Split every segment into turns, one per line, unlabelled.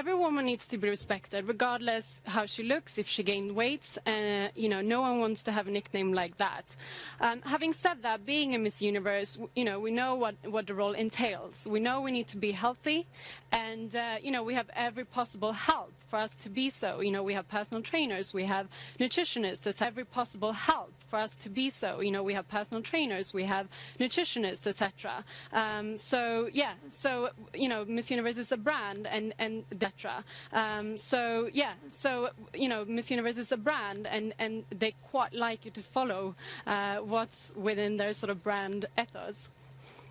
every woman needs to be respected, regardless how she looks, if she gained weight. You know, no one wants to have a nickname like that. Having said that, being a Miss Universe, you know, we know what the role entails. We know we need to be healthy, and you know, we have every possible help for us to be so. You know, we have personal trainers, we have nutritionists. That's every possible help for us to be so. You know, we have personal trainers, we have nutritionists, etc. So yeah, so you know, Miss Universe is a brand, and etc. So yeah, so you know, Miss Universe is a brand, and they quite like you to follow what's within their sort of brand ethos.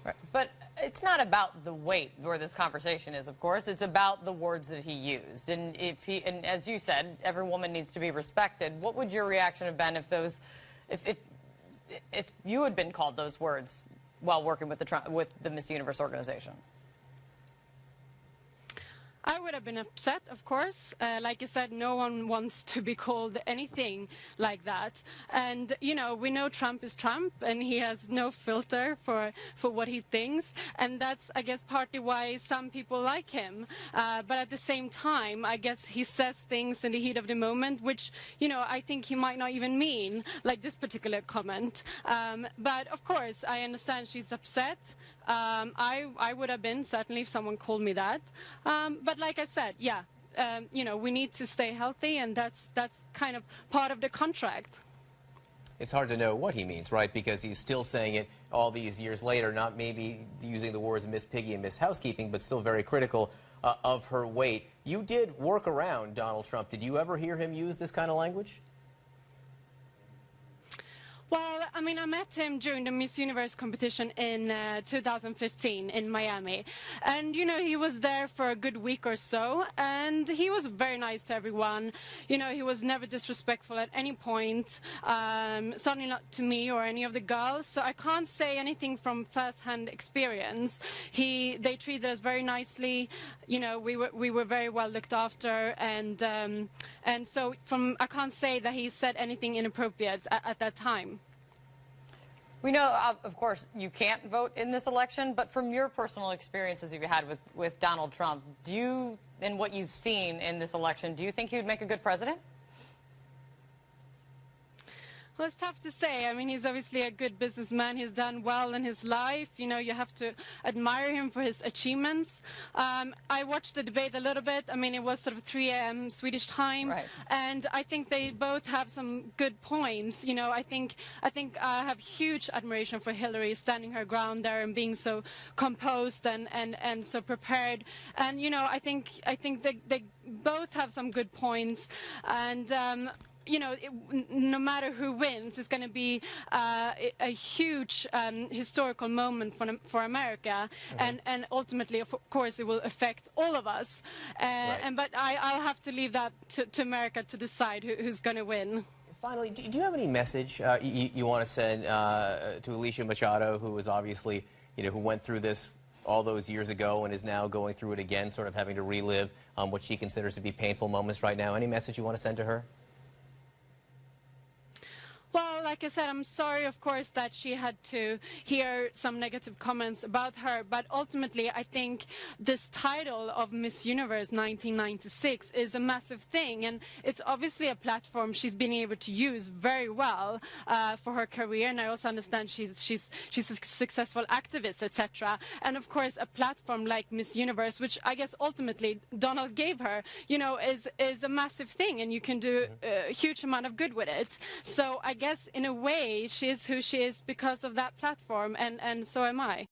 Right. But it's not about the weight where this conversation is, of course. It's about the words that he used. And and as you said, every woman needs to be respected. What would your reaction have been if you had been called those words while working with the Miss Universe organization?
I would have been upset, of course. Like I said, no one wants to be called anything like that. And, you know, we know Trump is Trump, and he has no filter for what he thinks. And that's, I guess, partly why some people like him. But at the same time, I guess he says things in the heat of the moment, which, you know, I think he might not even mean, like this particular comment. But, of course, I understand she's upset. I would have been, certainly, if someone called me that. But like I said, yeah, you know, we need to stay healthy, and that's kind of part of the contract.
It's hard to know what he means, right? Because he's still saying it all these years later, not maybe using the words Miss Piggy and Miss Housekeeping, but still very critical of her weight. You did work around Donald Trump. Did you ever hear him use this kind of language?
Well, I mean, I met him during the Miss Universe competition in 2015 in Miami. And, you know, he was there for a good week or so, and he was very nice to everyone. You know, he was never disrespectful at any point, certainly not to me or any of the girls. So I can't say anything from first-hand experience. They treated us very nicely. You know, we were very well looked after, and so I can't say that he said anything inappropriate at that time.
We know, of course, you can't vote in this election, but from your personal experiences you've had with Donald Trump, and what you've seen in this election, do you think he would make a good president?
Well, it's tough to say. I mean, he's obviously a good businessman. He's done well in his life. You know, you have to admire him for his achievements. I watched the debate a little bit. I mean, it was sort of 3 a.m. Swedish time.
Right.
And I think they both have some good points. You know, I think I have huge admiration for Hillary standing her ground there and being so composed and so prepared. And, you know, I think they both have some good points. And, you know, no matter who wins, it's going to be a huge historical moment for America, and ultimately, of course, it will affect all of us.
Right.
But I'll have to leave that to America to decide who's going to win.
Finally, do you have any message you want to send to Alicia Machado, who was obviously, you know, who went through this all those years ago and is now going through it again, sort of having to relive what she considers to be painful moments right now? Any message you want to send to her?
Well, like I said, I'm sorry, of course, that she had to hear some negative comments about her. But ultimately, I think this title of Miss Universe 1996 is a massive thing. And it's obviously a platform she's been able to use very well for her career. And I also understand she's a successful activist, etc. And, of course, a platform like Miss Universe, which I guess ultimately Donald gave her, you know, is a massive thing. And you can do a huge amount of good with it. So I guess in a way she is who she is because of that platform, and so am I.